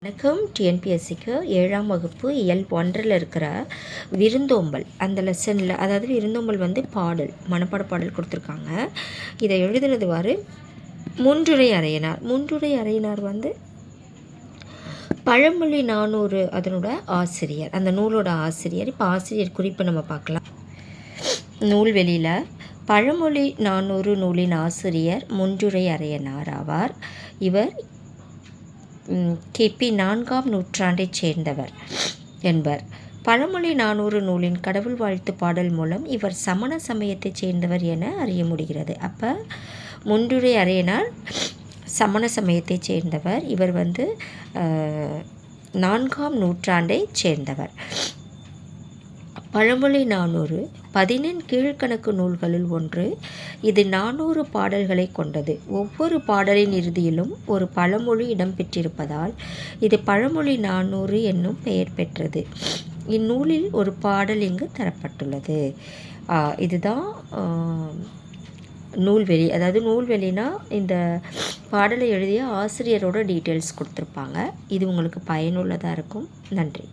வணக்கம். டிஎன்பிஎஸ்சிக்கு 7ஆம் வகுப்பு இயல் 1ல் இருக்கிற விருந்தோம்பல் அந்த லெசனில், அதாவது விருந்தோம்பல் பாடல், மனப்பாட பாடல் கொடுத்துருக்காங்க. இதை எழுதுனதுவாறு முன்றுரை அறையினார். முன்றுரை அறையினார் பழமொழி 400 அதனோட ஆசிரியர், அந்த நூலோட ஆசிரியர். இப்போ ஆசிரியர் குறிப்பு நம்ம பார்க்கலாம். நூல்வெளியில் பழமொழி 400 நூலின் ஆசிரியர் முன்றுரை அறையனார் ஆவார். இவர் கிபி 4ஆம் நூற்றாண்டைச் சேர்ந்தவர் என்பர். பழமொழி 400 நூலின் கடவுள் வாழ்த்து பாடல் மூலம் இவர் சமண சமயத்தைச் சேர்ந்தவர் என அறிய முடிகிறது. அப்போ முன்றுரை அறையனார் சமண சமயத்தைச் சேர்ந்தவர். இவர் 4ஆம் நூற்றாண்டைச் சேர்ந்தவர். பழமொழி 400 பதினெண் கீழ்கணக்கு நூல்களுள் ஒன்று. இது 400 பாடல்களை கொண்டது. ஒவ்வொரு பாடலின் இறுதியிலும் ஒரு பழமொழி இடம்பெற்றிருப்பதால் இது பழமொழி 400 என்னும் பெயர் பெற்றது. இந்நூலில் ஒரு பாடல் இங்கு தரப்பட்டுள்ளது. இதுதான் நூல்வெளி. அதாவது நூல்வெளினா இந்த பாடலை எழுதிய ஆசிரியரோட டீட்டெயில்ஸ் கொடுத்துருப்பாங்க. இது உங்களுக்கு பயனுள்ளதாக இருக்கும். நன்றி.